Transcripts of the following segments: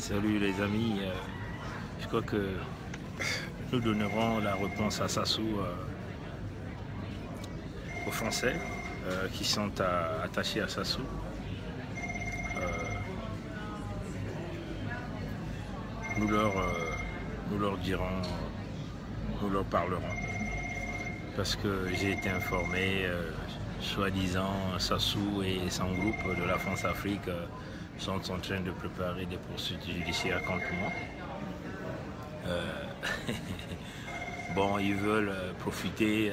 Salut les amis, je crois que nous donnerons la réponse à Sassou aux Français qui sont attachés à Sassou. Nous leur dirons, nous leur parlerons. Parce que j'ai été informé, soi-disant, Sassou et son groupe de la France-Afrique sont en train de préparer des poursuites judiciaires contre moi. Bon, ils veulent profiter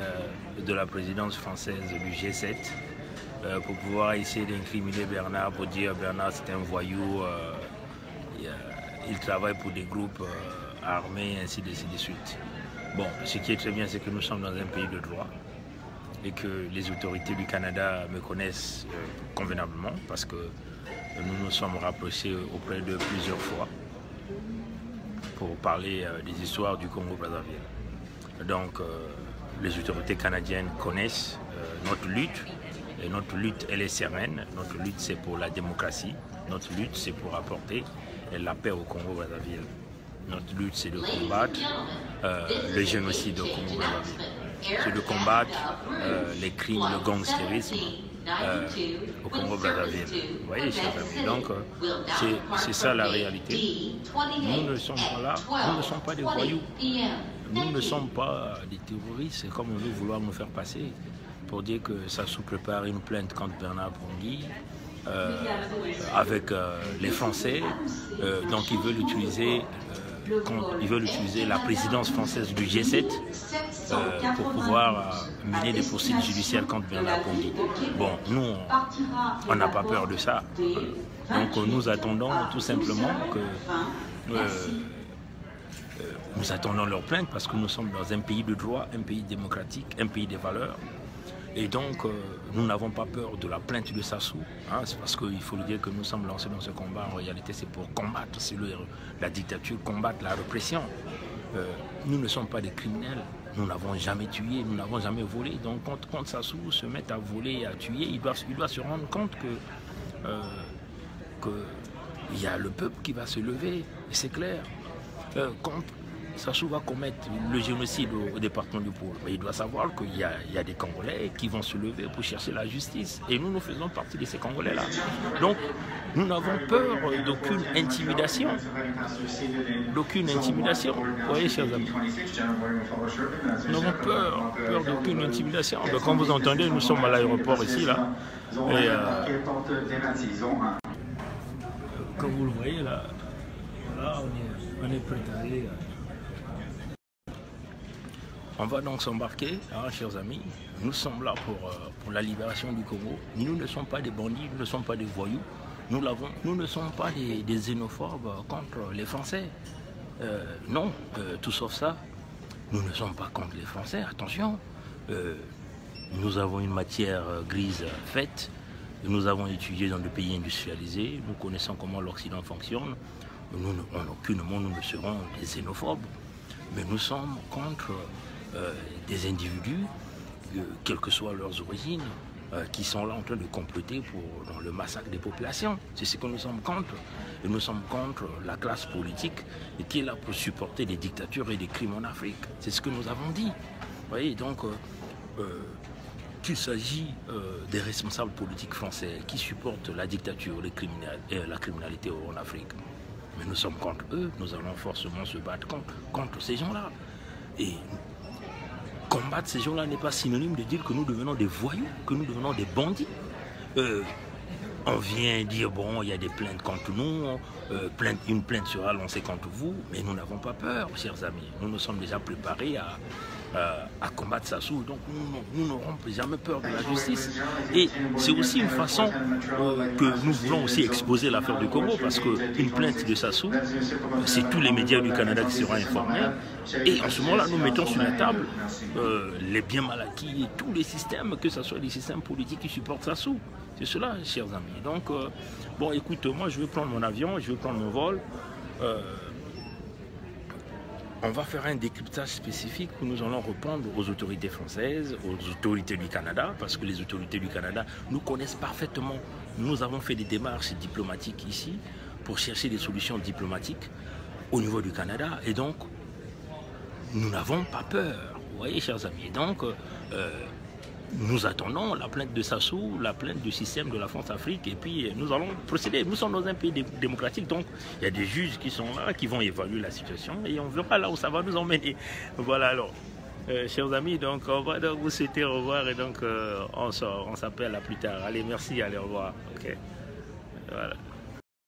de la présidence française du G7 pour pouvoir essayer d'incriminer Bernard, pour dire Bernard c'est un voyou, il travaille pour des groupes armés, ainsi de suite. Bon, ce qui est très bien, c'est que nous sommes dans un pays de droit et que les autorités du Canada me connaissent convenablement parce que nous nous sommes rapprochés auprès d'eux plusieurs fois pour parler des histoires du Congo-Brazzaville. Donc, les autorités canadiennes connaissent notre lutte, et notre lutte, elle est sereine. Notre lutte, c'est pour la démocratie. Notre lutte, c'est pour apporter la paix au Congo-Brazzaville. Notre lutte, c'est de combattre le génocide au Congo-Brazzaville. C'est de combattre les crimes, le gangstérisme au Congo-Brazzaville. Vous voyez, chers amis. Donc, c'est ça la réalité. Nous ne sommes pas là, nous ne sommes pas des voyous. Nous ne sommes pas des terroristes, comme on veut vouloir nous faire passer pour dire que Sassou prépare une plainte contre Bernard Pondy avec les Français. Donc, ils veulent utiliser la présidence française du G7 pour pouvoir mener des poursuites judiciaires contre Bernard Pondy. Bon, nous, on n'a pas peur de ça. Donc, nous attendons tout simplement que... nous attendons leur plainte parce que nous sommes dans un pays de droit, un pays démocratique, un pays des valeurs. Et donc, nous n'avons pas peur de la plainte de Sassou. Hein, c'est parce qu'il faut le dire que nous sommes lancés dans ce combat. En réalité, c'est pour combattre la dictature, combattre la répression. Nous ne sommes pas des criminels. Nous n'avons jamais tué, nous n'avons jamais volé. Donc, quand Sassou se met à voler, à tuer, il doit se rendre compte que il y a le peuple qui va se lever. Et c'est clair. Quand Sassou va commettre le génocide au département du Pôle, il doit savoir qu'il y a des Congolais qui vont se lever pour chercher la justice. Et nous faisons partie de ces Congolais-là. Donc, nous n'avons peur d'aucune intimidation. D'aucune intimidation. Vous voyez, chers amis. Nous n'avons peur d'aucune intimidation. Donc, comme vous entendez, nous sommes à l'aéroport ici, là. Et, comme vous le voyez, là, on est prêt à aller. On va donc s'embarquer, hein, chers amis. Nous sommes là pour la libération du Congo. Nous ne sommes pas des bandits, nous ne sommes pas des voyous. Nous ne sommes pas des xénophobes contre les Français. Non, tout sauf ça. Nous ne sommes pas contre les Français, attention. Nous avons une matière grise faite. Nous avons étudié dans des pays industrialisés. Nous connaissons comment l'Occident fonctionne. Nous, en aucun moment, nous ne serons des xénophobes. Mais nous sommes contre des individus, quelles que soient leurs origines, qui sont là en train de comploter dans le massacre des populations. C'est ce que nous sommes contre. Et nous sommes contre la classe politique qui est là pour supporter des dictatures et des crimes en Afrique. C'est ce que nous avons dit. Vous voyez, donc, qu'il s'agit des responsables politiques français qui supportent la dictature et la criminalité en Afrique. Mais nous sommes contre eux, nous allons forcément se battre contre ces gens-là. Et combattre ces gens-là n'est pas synonyme de dire que nous devenons des voyous, que nous devenons des bandits. On vient dire, bon, il y a des plaintes contre nous, une plainte sera lancée contre vous, mais nous n'avons pas peur, chers amis. Nous nous sommes déjà préparés à combattre Sassou, donc nous n'aurons jamais peur de la justice. Et c'est aussi une façon que nous voulons aussi exposer l'affaire du Congo, parce qu'une plainte de Sassou, c'est tous les médias du Canada qui seront informés, et en ce moment-là, nous mettons sur la table les biens mal acquis et tous les systèmes, que ce soit des systèmes politiques qui supportent Sassou. C'est cela, chers amis. Donc, bon, écoute, moi, je vais prendre mon avion, je vais prendre mon vol. On va faire un décryptage spécifique où nous allons répondre aux autorités françaises, aux autorités du Canada, parce que les autorités du Canada nous connaissent parfaitement. Nous avons fait des démarches diplomatiques ici pour chercher des solutions diplomatiques au niveau du Canada. Et donc, nous n'avons pas peur, vous voyez, chers amis. Et donc, nous attendons la plainte de Sassou, la plainte du système de la France-Afrique, et puis nous allons procéder. Nous sommes dans un pays démocratique, donc il y a des juges qui sont là, qui vont évaluer la situation, et on verra là où ça va nous emmener. Voilà, alors, chers amis, donc on va donc vous souhaiter au revoir, et donc on s'appelle à plus tard. Allez, merci, allez, au revoir. Ok, voilà.